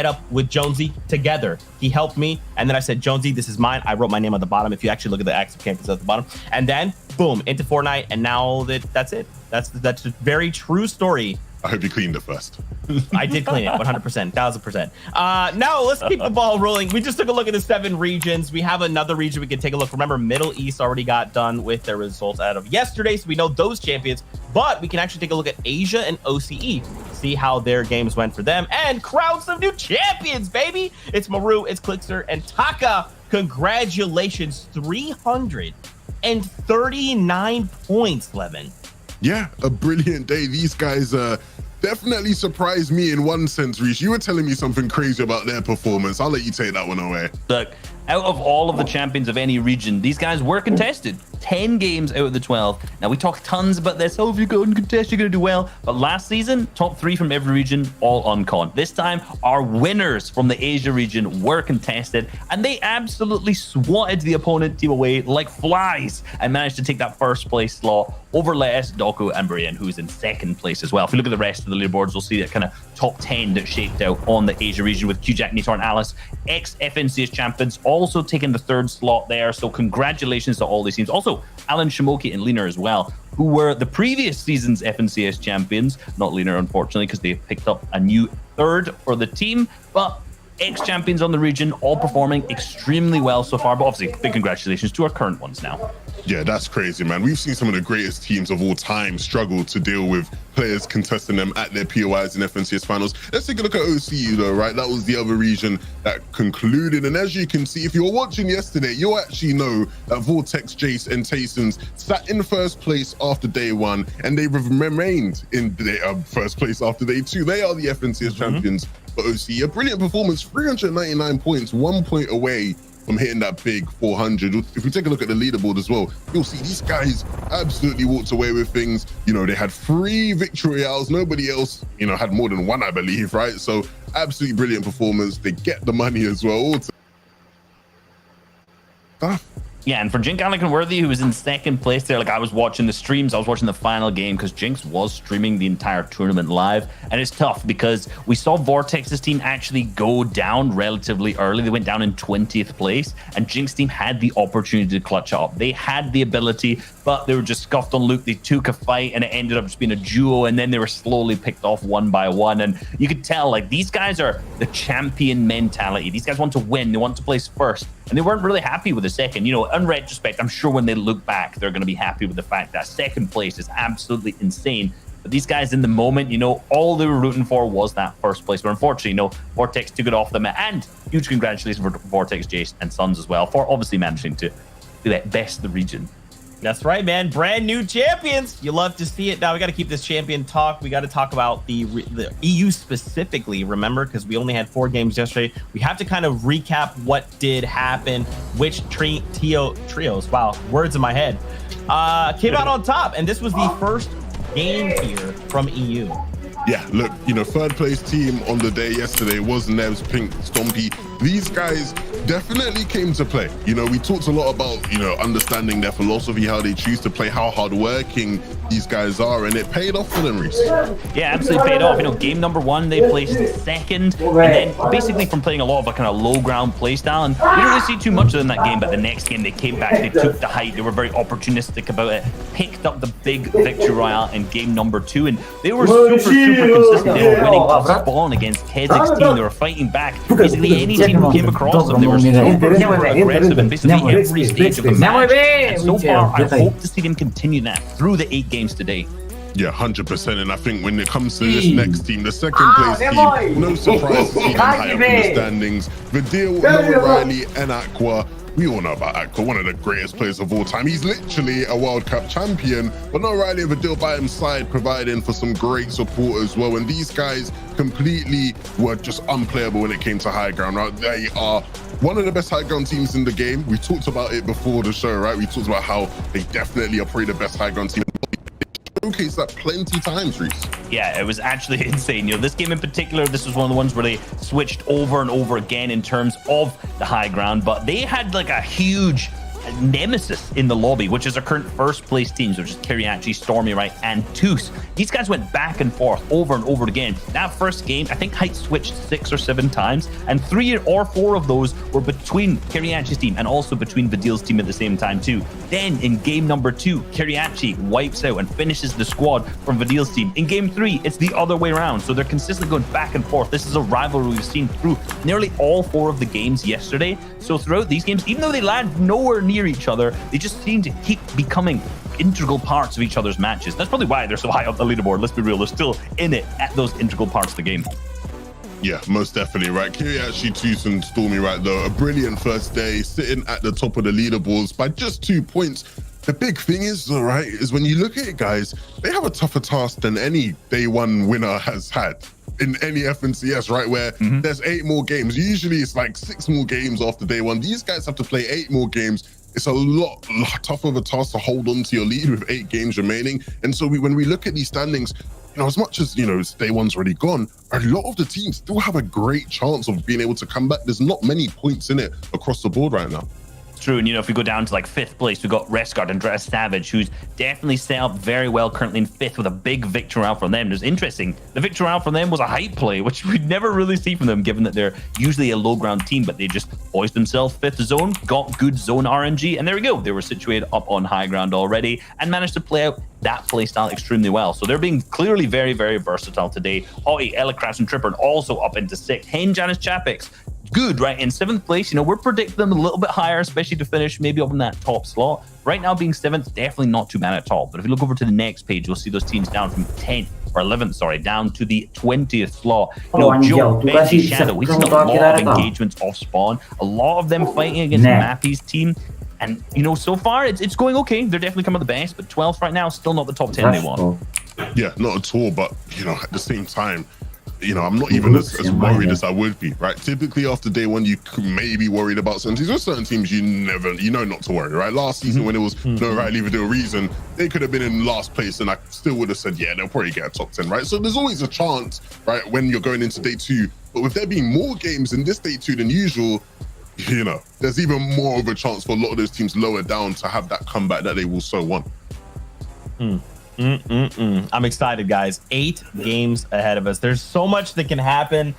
up with Jonesy together. He helped me, and then I said, Jonesy, this is mine. I wrote my name on the bottom. If you actually look at the active champions at the bottom, and then boom, into Fortnite, and now that's it. That's a very true story. I hope you cleaned it first. I did clean it 100%, 1000%. Now let's keep the ball rolling. We just took a look at the 7 regions. We have another region we can take a look. Remember, Middle East already got done with their results out of yesterday, so we know those champions, but we can actually take a look at Asia and OCE, see how their games went for them, and crown some new champions, baby. It's Maru, it's Clixer, and Taka. Congratulations, 339 points, Levin. Yeah, a brilliant day. These guys definitely surprised me in one sense, Reese. You were telling me something crazy about their performance. I'll let you take that one away. Look, out of all of the champions of any region, these guys were contested. 10 games out of the 12. Now, we talk tons about this. Oh, if you go and contest, you're going to do well. But last season, top 3 from every region, all uncon. This time, our winners from the Asia region were contested, and they absolutely swatted the opponent team away like flies and managed to take that first place slot over Les, Doku, and Brian, who's in second place as well. If we look at the rest of the leaderboards, we'll see that kind of top 10 that shaped out on the Asia region with Q-Jack, Nitor, and Alice, ex-FNCS champions, also taking the 3rd slot there. So congratulations to all these teams. Also, Alan Shimoki and Leaner as well, who were the previous season's FNCS champions. Not Leaner, unfortunately, because they picked up a new 3rd for the team, but ex-champions on the region, all performing extremely well so far. But obviously, big congratulations to our current ones now. Yeah, that's crazy, man. We've seen some of the greatest teams of all time struggle to deal with players contesting them at their POIs and FNCS finals. Let's take a look at OCE, though, right? That was the other region that concluded. And as you can see, if you were watching yesterday, you'll actually know that Vortex, Jace, and Taysons sat in 1st place after day 1, and they've remained in the 1st place after day 2. They are the FNCS champions for OCE. A brilliant performance, 399 points, 1 point away from hitting that big 400. If we take a look at the leaderboard as well, you'll see these guys absolutely walked away with things. You know, they had 3 victory royales. Nobody else, you know, had more than 1, I believe, right? So absolutely brilliant performance. They get the money as well. Yeah, and for Jink Worthy, who was in 2nd place there, like I was watching the streams, I was watching the final game because Jinx was streaming the entire tournament live. And it's tough because we saw Vortex's team actually go down relatively early. They went down in 20th place, and Jinx's team had the opportunity to clutch up. They had the ability, but they were just scuffed on Luke. They took a fight, and it ended up just being a duo, and then they were slowly picked off one by one. And you could tell, like, these guys are the champion mentality. These guys want to win. They want to place first. And they weren't really happy with the 2nd. You know, in retrospect, I'm sure when they look back, they're going to be happy with the fact that 2nd place is absolutely insane. But these guys in the moment, you know, all they were rooting for was that 1st place. But unfortunately, you know, Vortex took it off them. And huge congratulations for Vortex, Jace, and Sons as well for obviously managing to do that best of the region. That's right, man. Brand new champions. You love to see it. Now we got to keep this champion talk. We got to talk about the EU specifically, remember, because we only had 4 games yesterday. We have to kind of recap what did happen, which trios, wow, words in my head, came out on top. And this was the first game here from EU. Yeah, look, you know, 3rd place team on the day yesterday was Nevs, Pink, Stompy. These guys definitely came to play. You know, we talked a lot about, you know, understanding their philosophy, how they choose to play, how hardworking these guys are, and it paid off for them, Reese. Yeah, absolutely paid off. You know, game number 1, they placed 2nd, and then basically from playing a lot of a kind of low ground play style, and we didn't really see too much of them in that game, but the next game they came back, they took the height, they were very opportunistic about it, picked up the big victory royale in game number 2, and they were super consistent. They were winning off spawn against Kezik's team. They were fighting back. Basically, any team who came across them, they were super aggressive in basically every stage of the match. And so far, I hope to see them continue that through the 8 games today. Yeah, 100%. And I think when it comes to this next team, the 2nd place team, no surprise to see them high up in the standings. Vidil, Noah Riley, and Aqua. We all know about Aqua, one of the greatest players of all time. He's literally a World Cup champion, but Noah Riley and Vidil by his side, providing for some great support as well. And these guys completely were just unplayable when it came to high ground, right? They are one of the best high ground teams in the game. We talked about it before the show, right? We talked about how they definitely are probably the best high ground team. Showcased that plenty times, Reese. Yeah, it was actually insane. You know, this game in particular, this was one of the ones where they switched over and over again in terms of the high ground, but they had like a huge nemesis in the lobby, which is our current first place teams, which is Kiriachi, Stormy, right, and Toos. These guys went back and forth over and over again. That first game, I think Height switched 6 or 7 times, and 3 or 4 of those were between Kiriachi's team and also between Vidil's team at the same time too. Then in game number 2, Kiriachi wipes out and finishes the squad from Vidil's team. In game 3, it's the other way around, so they're consistently going back and forth. This is a rivalry we've seen through nearly all 4 of the games yesterday. So throughout these games, even though they land nowhere near each other, they just seem to keep becoming integral parts of each other's matches. That's probably why they're so high up the leaderboard. Let's be real, they're still in it at those integral parts of the game. Yeah, most definitely, right? Kiriachi, Toos, and Stormy, right, though, a brilliant first day, sitting at the top of the leaderboards by just 2 points. The big thing is, though, right, is when you look at it, guys, they have a tougher task than any day 1 winner has had in any FNCS, right, where there's 8 more games. Usually it's like 6 more games after day 1. These guys have to play 8 more games. It's a lot tougher of a task to hold on to your lead with 8 games remaining. And so when we look at these standings, you know, as much as, you know, day 1's already gone, a lot of the teams still have a great chance of being able to come back. There's not many points in it across the board right now. True, and you know, if we go down to like 5th place, we've got Rescard and Andreas Savage, who's definitely set up very well currently in 5th with a big victory round from them. It's interesting, the victory round from them was a hype play, which we'd never really see from them, given that they're usually a low ground team, but they just poised themselves 5th zone, got good zone RNG, and there we go. They were situated up on high ground already and managed to play out that playstyle extremely well. So they're being clearly very, very versatile today. Hottie, Elecrash, and Tripper also up into 6th. Hen, Janice, Chapix, good, right? In 7th place, you know, we're predicting them a little bit higher, especially to finish maybe up in that top slot. Right now, being 7th, definitely not too bad at all. But if you look over to the next page, you'll see those teams down from 10th or 11th, sorry, down to the 20th slot. You know, Joe, Benji, Shadow, we've seen a lot of engagements off spawn, a lot of them fighting against Mappy's team. And, you know, so far, it's going okay. They're definitely coming the best, but 12th right now, still not the top 10 they want. Yeah, not at all. But, you know, at the same time, you know, I'm not even as worried as I would be, right? Typically after day 1, you may be worried about certain teams. There's certain teams you know not to worry, right? Last season when it was no right leave a reason, they could have been in last place and I still would have said, yeah, they'll probably get a top 10, right? So there's always a chance, right, when you're going into day 2. But with there being more games in this day 2 than usual, you know, there's even more of a chance for a lot of those teams lower down to have that comeback that they will so want. I'm excited, guys. 8 games ahead of us. There's so much that can happen.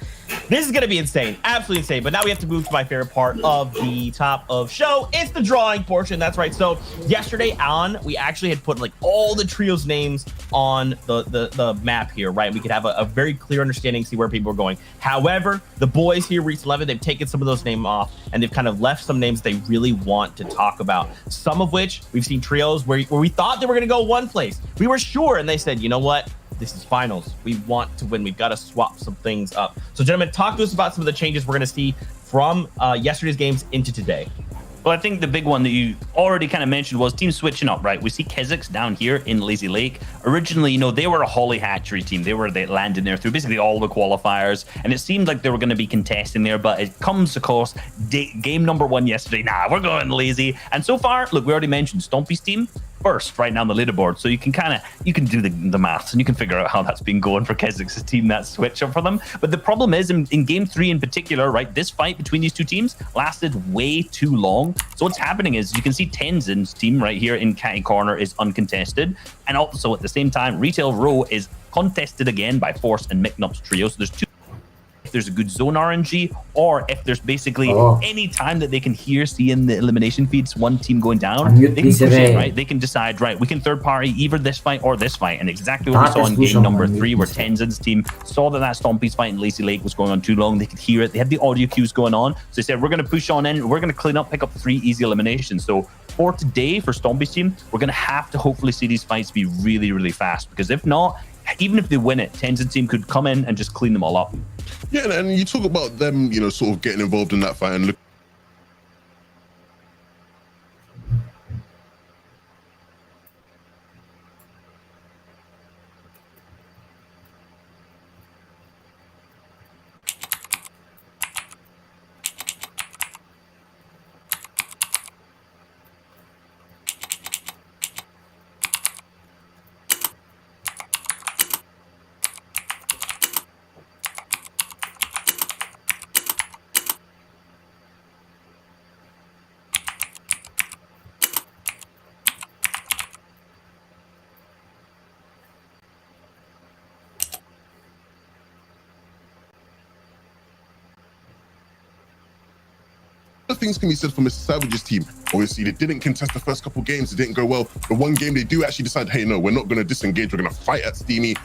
This is going to be insane, absolutely insane. But now we have to move to my favorite part of the top of show. It's the drawing portion. That's right. So yesterday on, we actually had put like all the trios names on the map here, right? We could have a very clear understanding, see where people are going. However, the boys here reached 11. They've taken some of those names off and they've kind of left some names they really want to talk about. Some of which we've seen trios where we thought they were going to go one place. We were sure, and they said, you know what? This is finals. We want to win. We've got to swap some things up. So, gentlemen, talk to us about some of the changes we're going to see from yesterday's games into today. Well, I think the big one that you already kind of mentioned was teams switching up, right? We see Keziks down here in Lazy Lake. Originally, you know, they were a Holly Hatchery team. They landed there through basically all the qualifiers, and it seemed like they were going to be contesting there, but it comes, of course, game number 1 yesterday. Nah, we're going Lazy. And so far, look, we already mentioned Stompy's team first right now on the leaderboard, so you can do the maths and you can figure out how that's been going for Keziks' team, that switch up for them. But the problem is in game 3 in particular, right, this fight between these two teams lasted way too long. So what's happening is you can see Tenzin's team right here in Catty Corner is uncontested, and also at the same time Retail Row is contested again by Force and McNup's trio. So there's 2. If there's a good zone RNG, or if there's basically any time that they can see in the elimination feeds one team going down, they can push in, right? They can decide, right, we can third party either this fight or this fight. And exactly what we saw in game number 3, where Tenzin's team saw that Stompy's fight in Lazy Lake was going on too long. They could hear it. They had the audio cues going on. So they said, we're going to push on in. We're going to clean up, pick up 3 easy eliminations. So for today, for Stompy's team, we're going to have to hopefully see these fights be really, really fast. Because if not, even if they win it, Tenzin's team could come in and just clean them all up. Yeah, and you talk about them, you know, sort of getting involved in that fight and look. of things can be said for Mr. Savage's team. Obviously, they didn't contest the first couple games. It didn't go well. The one game they do actually decide, hey, no, we're not going to disengage. We're going to fight at Steamy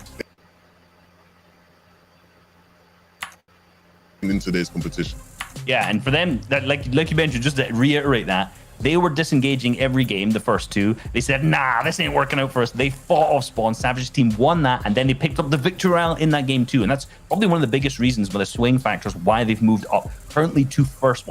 in today's competition. Yeah, and for them, that like you mentioned, just to reiterate that, they were disengaging every game, the first two. They said, nah, this ain't working out for us. They fought off spawn. Savage's team won that, and then they picked up the victory royale in that game too. And that's probably one of the biggest reasons, one of the swing factors, why they've moved up currently to first.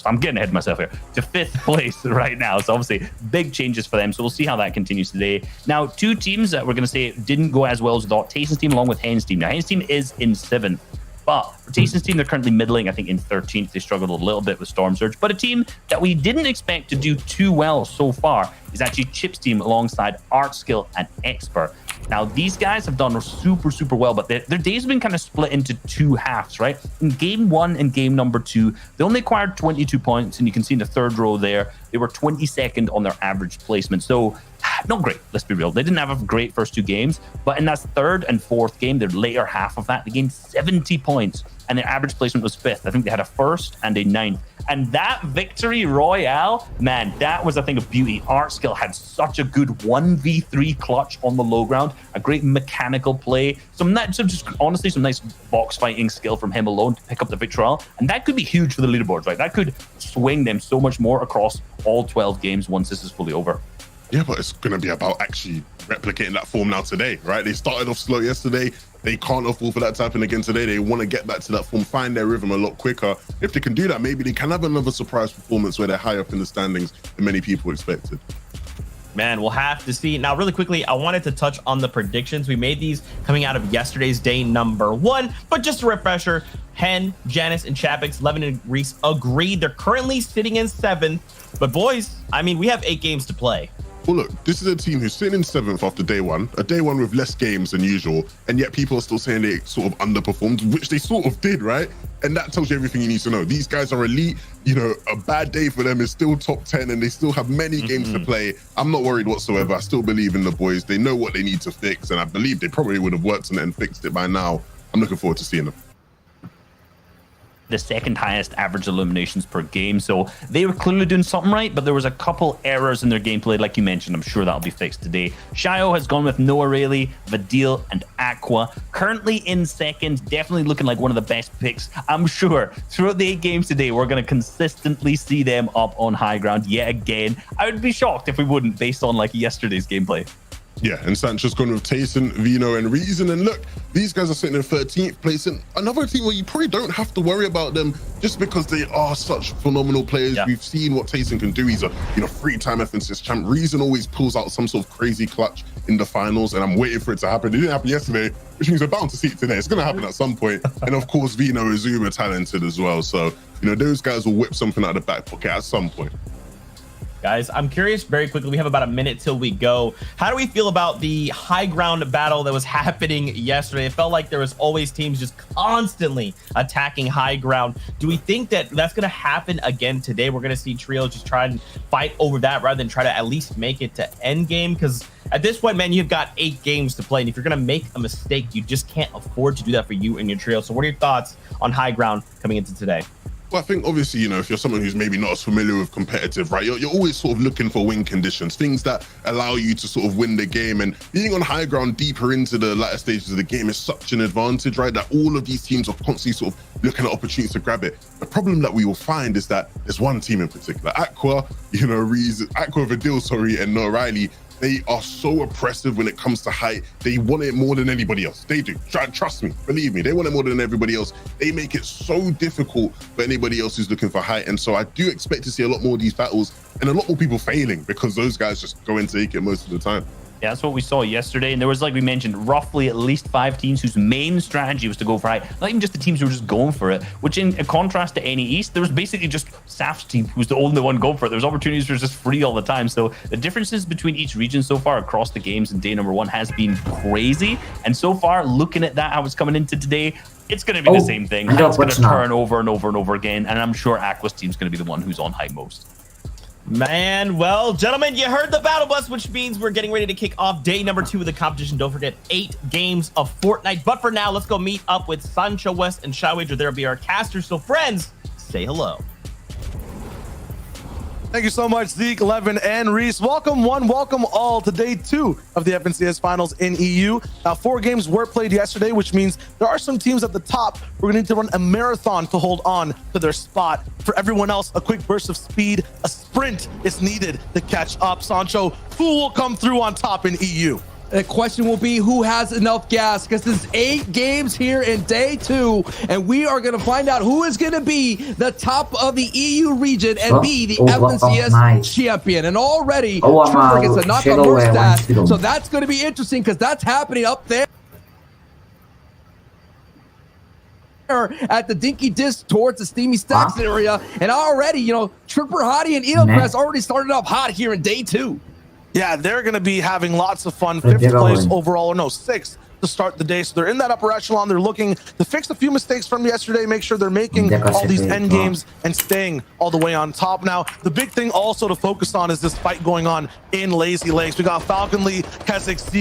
I'm getting ahead of myself here, to 5th place right now. So obviously, big changes for them. So we'll see how that continues today. Now, two teams that we're going to say didn't go as well as we thought. Tayson's team along with Hen's team. Now, Hen's team is in 7th. But for Tayson's team, they're currently middling, I think, in 13th. They struggled a little bit with Storm Surge. But a team that we didn't expect to do too well so far is actually Chip's team alongside Art Skill and Expert. Now, these guys have done super, super well, but their days have been kind of split into two halves, right? In game 1 and game number 2, they only acquired 22 points, and you can see in the third row there, they were 22nd on their average placement. So, not great, let's be real. They didn't have a great first 2 games, but in that third and fourth game, their later half of that, they gained 70 points, and their average placement was 5th. I think they had a 1st and a 9th. And that victory royale, man, that was a thing of beauty. Art Skill had such a good 1v3 clutch on the low ground, a great mechanical play, some nice box fighting skill from him alone to pick up the victory royale. And that could be huge for the leaderboards, right? That could swing them so much more across all 12 games once this is fully over. Yeah, but it's going to be about actually replicating that form now today, right? They started off slow yesterday. They can't afford for that to happen again today. They want to get back to that form, find their rhythm a lot quicker. If they can do that, maybe they can have another surprise performance where they're high up in the standings than many people expected. Man, we'll have to see. Now, really quickly, I wanted to touch on the predictions. We made these coming out of yesterday's day number 1, but just a refresher, Hen, Janice, and Chapix, Levin, and Reese agreed. They're currently sitting in 7th, but boys, I mean, we have 8 games to play. Well, look, this is a team who's sitting in 7th after day 1, a day 1 with less games than usual, and yet people are still saying they sort of underperformed, which they sort of did, right? And that tells you everything you need to know. These guys are elite. You know, a bad day for them is still top 10, and they still have many games to play. I'm not worried whatsoever. I still believe in the boys. They know what they need to fix, and I believe they probably would have worked on it and fixed it by now. I'm looking forward to seeing them. The second highest average eliminations per game. So they were clearly doing something right, but there was a couple errors in their gameplay, like you mentioned. I'm sure that'll be fixed today. Shio has gone with Noah Rayleigh, Vadil, and Aqua. Currently in 2nd, definitely looking like one of the best picks. I'm sure throughout the 8 games today, we're going to consistently see them up on high ground yet again. I would be shocked if we wouldn't, based on like yesterday's gameplay. Yeah, and Sancho's gone with Tayson, Vino, and Reason. And look, these guys are sitting in 13th place. And another team where you probably don't have to worry about them just because they are such phenomenal players. Yeah. We've seen what Tayson can do. He's a 3-time FNCS champ. Reason always pulls out some sort of crazy clutch in the finals, and I'm waiting for it to happen. It didn't happen yesterday, which means we're bound to see it today. It's going to happen at some point. And of course, Vino is uber talented as well. So, those guys will whip something out of the back pocket at some point. Guys, I'm curious very quickly. We have about a minute till we go. How do we feel about the high ground battle that was happening yesterday? It felt like there was always teams just constantly attacking high ground. Do we think that that's going to happen again today? We're going to see Trio just try and fight over that rather than try to at least make it to end game? Because at this point, man, you've got 8 games to play. And if you're going to make a mistake, you just can't afford to do that for you and your trio. So what are your thoughts on high ground coming into today? Well, I think obviously, if you're someone who's maybe not as familiar with competitive, right, you're always sort of looking for win conditions, things that allow you to sort of win the game. And being on high ground deeper into the latter stages of the game is such an advantage, right, that all of these teams are constantly sort of looking at opportunities to grab it. The problem that we will find is that there's one team in particular, Aqua, Vadil, and Noah Riley. They are so oppressive when it comes to height. They want it more than anybody else. They do. Trust me, believe me. They want it more than everybody else. They make it so difficult for anybody else who's looking for height. And so I do expect to see a lot more of these battles and a lot more people failing because those guys just go and take it most of the time. Yeah, that's what we saw yesterday. And there was, like we mentioned, roughly at least 5 teams whose main strategy was to go for height. Not even just the teams who were just going for it, which in contrast to any East, there was basically just Saf's team who was the only one going for it. There was opportunities for just free all the time. So the differences between each region so far across the games in day number 1 has been crazy. And so far, looking at that, how it's coming into today, it's going to be the same thing. It's going to turn over and over and over again. And I'm sure Aqua's team's going to be the one who's on height most. Man, well, gentlemen, you heard the battle bus, which means we're getting ready to kick off day number 2 of the competition. Don't forget, 8 games of Fortnite. But for now, let's go meet up with Sancho West and Shy Wager. There'll be our casters. So friends, say hello. Thank you so much, Zeke, Levin, and Reese. Welcome one, welcome all to day 2 of the FNCS Finals in EU. 4 games were played yesterday, which means there are some teams at the top. We're gonna need to run a marathon to hold on to their spot. For everyone else, a quick burst of speed, a sprint is needed to catch up. Sancho, who will come through on top in EU? The question will be who has enough gas, because there's 8 games here in day 2, and we are going to find out who is going to be the top of the EU region and be the FNCS champion. And already, Trooper gets a knock on worst stat, so that's going to be interesting because that's happening up there at the Dinky Disc towards the Steamy Stacks area. And already, you know, Trooper Hottie and Edelpress already started up hot here in day 2. Yeah, they're going to be having lots of fun. 5th place overall, or no, 6th to start the day. So they're in that upper echelon. They're looking to fix a few mistakes from yesterday, make sure they're making all these end games and staying all the way on top. Now, the big thing also to focus on is this fight going on in Lazy Lakes. We got Falcon Lee, Keswick, Zeke,